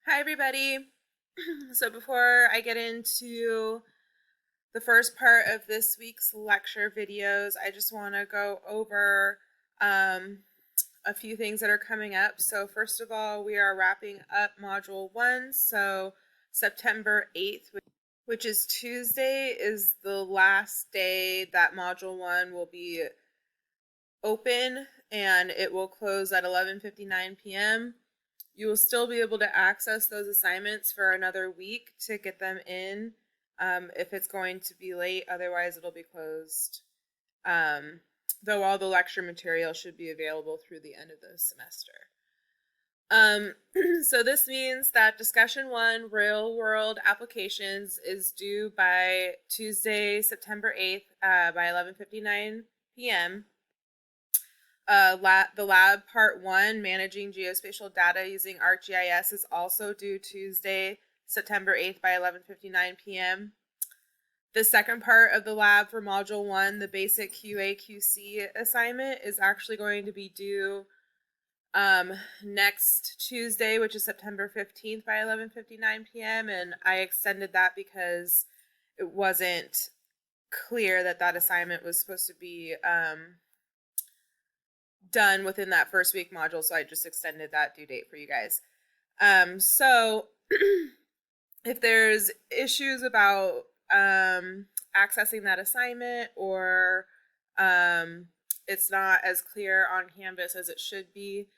Hi, everybody. So before I get into the first part of this week's lecture videos, I just want to go over a few things that are coming up. So first of all, we are wrapping up Module 1. So September 8th, which is Tuesday, is the last day that Module 1 will be open, and it will close at 11:59 p.m. You will still be able to access those assignments for another week to get them in if it's going to be late. Otherwise, it'll be closed. Though all the lecture material should be available through the end of the semester. So this means that discussion 1, real world applications, is due by Tuesday, September 8th by 11:59 p.m. The lab part 1, managing geospatial data using ArcGIS, is also due Tuesday, September 8th by 11:59 p.m. The second part of the lab for Module 1, the basic QA/QC assignment, is actually going to be due next Tuesday, which is September 15th by 11:59 p.m. And I extended that because it wasn't clear that that assignment was supposed to be done within that first week module, so I just extended that due date for you guys. So if there's issues about accessing that assignment, or it's not as clear on Canvas as it should be,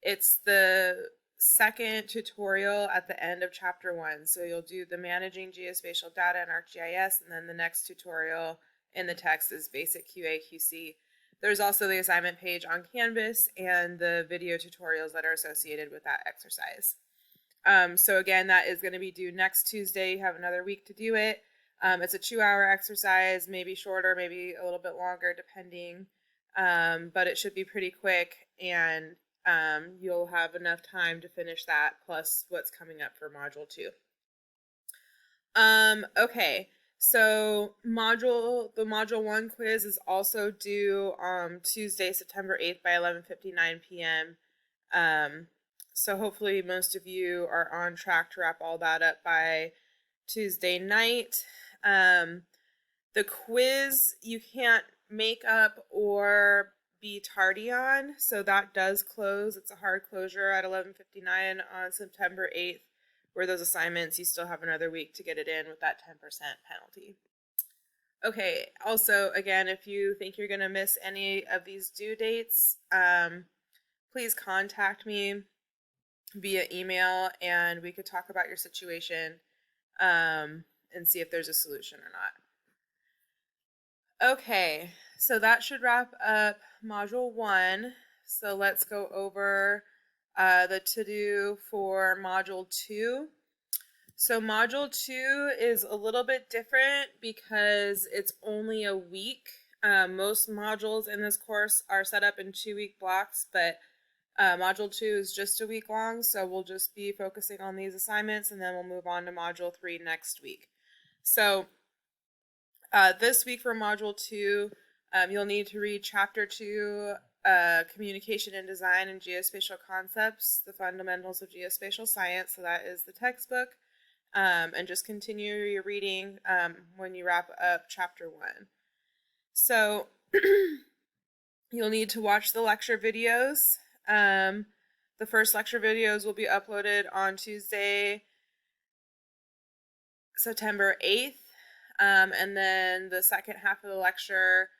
it's the second tutorial at the end of chapter 1. So you'll do the managing geospatial data in ArcGIS, and then the next tutorial in the text is basic QA/QC. There's also the assignment page on Canvas and the video tutorials that are associated with that exercise. So again, that is going to be due next Tuesday. You have another week to do it. It's a 2-hour exercise, maybe shorter, maybe a little bit longer, depending. But it should be pretty quick, and you'll have enough time to finish that, plus what's coming up for Module 2. Okay. So the Module 1 quiz is also due Tuesday, September 8th by 11:59 p.m. So hopefully most of you are on track to wrap all that up by Tuesday night. The quiz you can't make up or be tardy on, so that does close. It's a hard closure at 11:59 on September 8th. Where those assignments, you still have another week to get it in with that 10% penalty. Okay, also, again, if you think you're going to miss any of these due dates, please contact me via email, and we could talk about your situation and see if there's a solution or not. Okay, so that should wrap up Module 1. So let's go over the to-do for Module 2. So Module 2 is a little bit different because it's only a week. Most modules in this course are set up in 2-week blocks, but Module 2 is just a week long, so we'll just be focusing on these assignments, and then we'll move on to Module 3 next week. So this week for Module 2, you'll need to read Chapter 2, Communication and Design and Geospatial Concepts, the Fundamentals of Geospatial Science. So that is the textbook. And just continue your reading when you wrap up Chapter 1. So you'll need to watch the lecture videos. The first lecture videos will be uploaded on Tuesday, September 8th. And then the second half of the lecture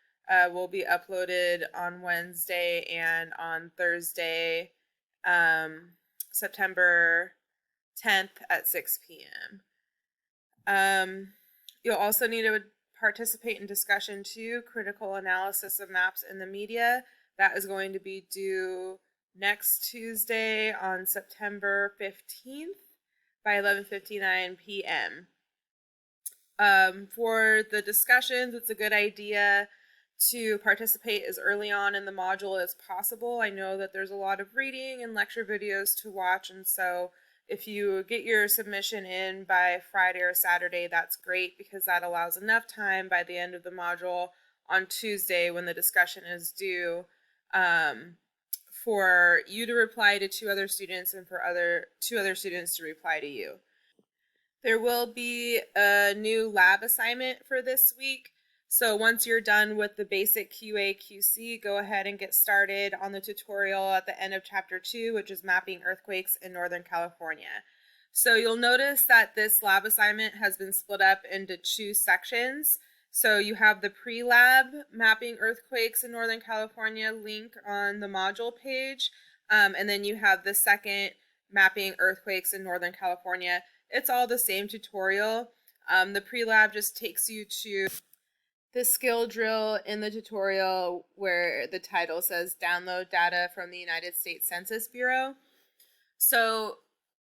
will be uploaded on Wednesday and on Thursday, September 10th at 6 p.m. You'll also need to participate in discussion 2, critical analysis of maps in the media. That is going to be due next Tuesday on September 15th by 11:59 p.m. For the discussions, it's a good idea to participate as early on in the module as possible. I know that there's a lot of reading and lecture videos to watch, and so if you get your submission in by Friday or Saturday, that's great, because that allows enough time by the end of the module on Tuesday, when the discussion is due, for you to reply to two other students and for two other students to reply to you. There will be a new lab assignment for this week. So once you're done with the basic QA/QC, go ahead and get started on the tutorial at the end of chapter 2, which is mapping earthquakes in Northern California. So you'll notice that this lab assignment has been split up into 2 sections. So you have the pre-lab mapping earthquakes in Northern California link on the module page, and then you have the second mapping earthquakes in Northern California. It's all the same tutorial. The pre-lab just takes you to the skill drill in the tutorial where the title says download data from the United States Census Bureau. So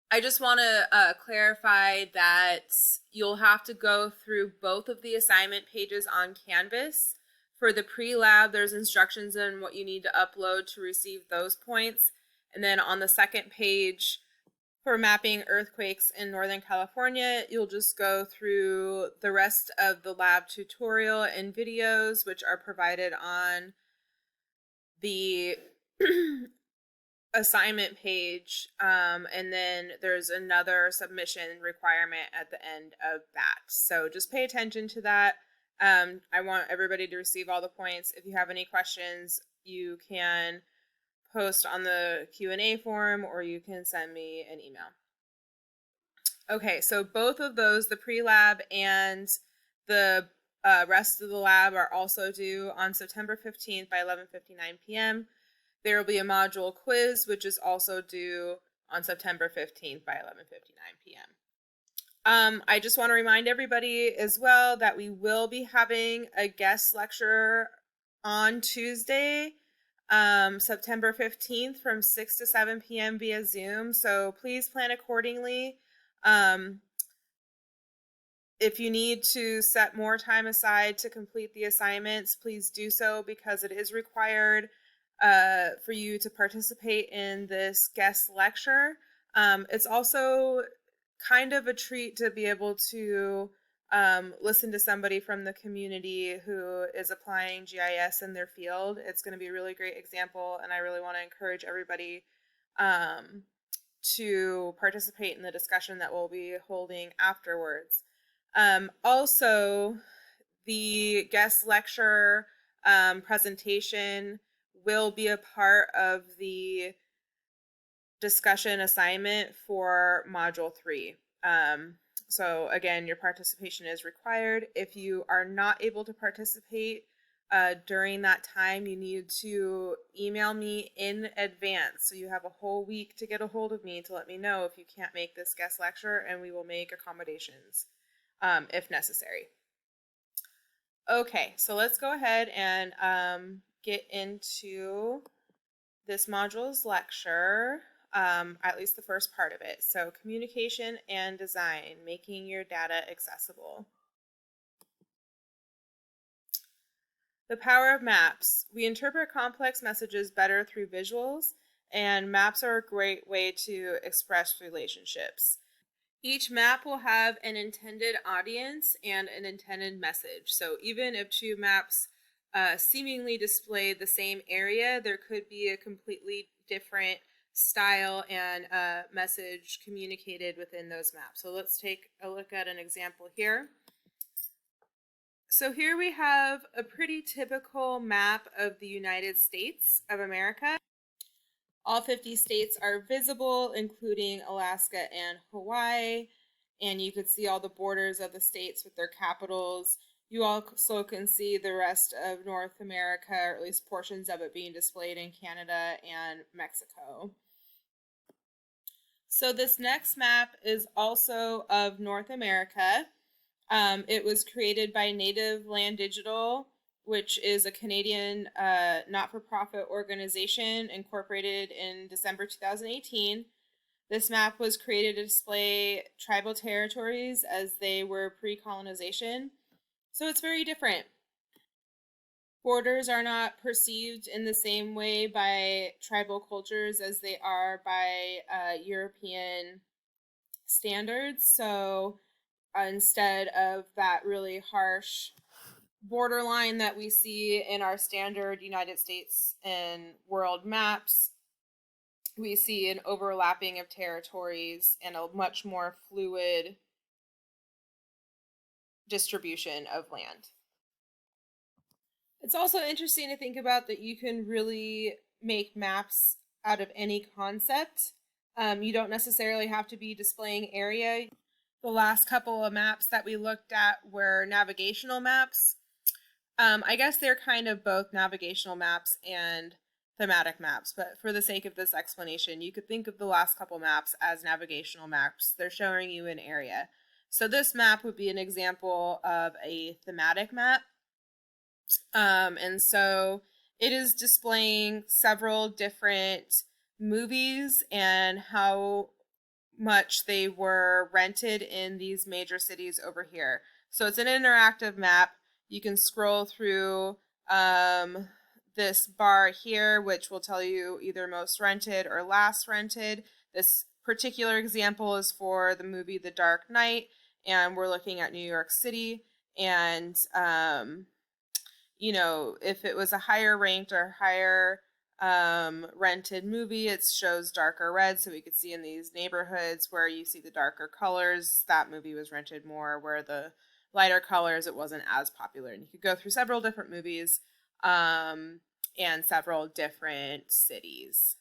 I just want to clarify that you'll have to go through both of the assignment pages on Canvas. For the pre-lab, there's instructions on what you need to upload to receive those points. And then on the second page, for mapping earthquakes in Northern California, you'll just go through the rest of the lab tutorial and videos, which are provided on the assignment page, and then there's another submission requirement at the end of that. So just pay attention to that. I want everybody to receive all the points. If you have any questions, you can post on the Q&A forum or you can send me an email. Okay, so both of those, the pre-lab and the rest of the lab, are also due on September 15th by 11:59 p.m. There will be a module quiz, which is also due on September 15th by 11:59 p.m. I just want to remind everybody as well that we will be having a guest lecture on Tuesday, September 15th from 6 to 7 p.m. via Zoom. So please plan accordingly. If you need to set more time aside to complete the assignments, please do so, because it is required for you to participate in this guest lecture. It's also kind of a treat to be able to listen to somebody from the community who is applying GIS in their field. It's going to be a really great example, and I really want to encourage everybody to participate in the discussion that we'll be holding afterwards. Also, the guest lecture presentation will be a part of the discussion assignment for Module 3. So again, your participation is required. If you are not able to participate during that time, you need to email me in advance. So you have a whole week to get a hold of me to let me know if you can't make this guest lecture, and we will make accommodations if necessary. Okay, so let's go ahead and get into this module's lecture, at least the first part of it. So communication and design, making your data accessible. The power of maps. We interpret complex messages better through visuals, and maps are a great way to express relationships. Each map will have an intended audience and an intended message. So even if 2 maps seemingly display the same area, there could be a completely different style and message communicated within those maps. So let's take a look at an example here. So here we have a pretty typical map of the United States of America. All 50 states are visible, including Alaska and Hawaii, and you can see all the borders of the states with their capitals. You also can see the rest of North America, or at least portions of it, being displayed in Canada and Mexico. So this next map is also of North America. It was created by Native Land Digital, which is a Canadian not-for-profit organization incorporated in December 2018. This map was created to display tribal territories as they were pre-colonization. So it's very different. Borders are not perceived in the same way by tribal cultures as they are by European standards. So instead of that really harsh borderline that we see in our standard United States and world maps, we see an overlapping of territories and a much more fluid distribution of land. It's also interesting to think about that you can really make maps out of any concept. You don't necessarily have to be displaying area. The last couple of maps that we looked at were navigational maps. I guess they're kind of both navigational maps and thematic maps, but for the sake of this explanation, you could think of the last couple maps as navigational maps. They're showing you an area. So this map would be an example of a thematic map. And so it is displaying several different movies and how much they were rented in these major cities over here. So it's an interactive map. You can scroll through this bar here, which will tell you either most rented or last rented. This particular example is for the movie The Dark Knight, and we're looking at New York City. And, you know, if it was a higher ranked or higher rented movie, it shows darker red, so we could see in these neighborhoods where you see the darker colors, that movie was rented more, where the lighter colors, it wasn't as popular. And you could go through several different movies and several different cities.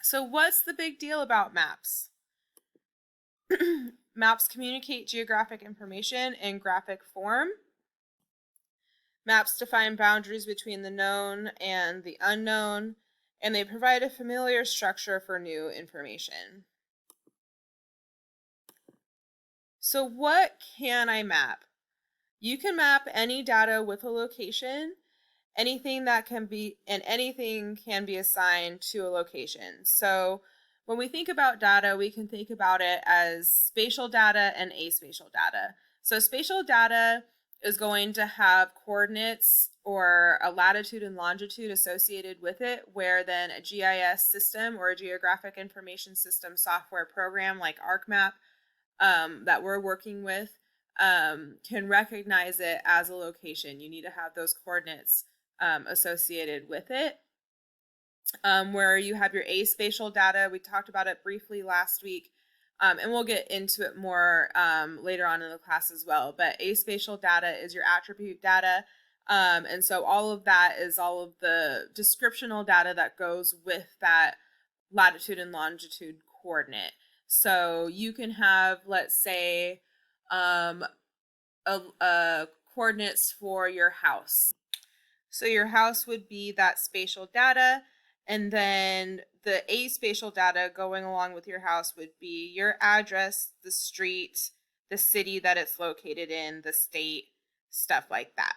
So what's the big deal about maps? Maps communicate geographic information in graphic form. Maps define boundaries between the known and the unknown, and they provide a familiar structure for new information. So what can I map? You can map any data with a location, anything can be assigned to a location. So when we think about data, we can think about it as spatial data and aspatial data. So spatial data is going to have coordinates or a latitude and longitude associated with it, where then a GIS system or a geographic information system software program like ArcMap that we're working with can recognize it as a location. You need to have those coordinates associated with it. Where you have your aspatial data, we talked about it briefly last week, and we'll get into it more later on in the class as well. But aspatial data is your attribute data, and so all of that is all of the descriptional data that goes with that latitude and longitude coordinate. So you can have, let's say, coordinates for your house. So your house would be that spatial data, and then the aspatial data going along with your house would be your address, the street, the city that it's located in, the state, stuff like that.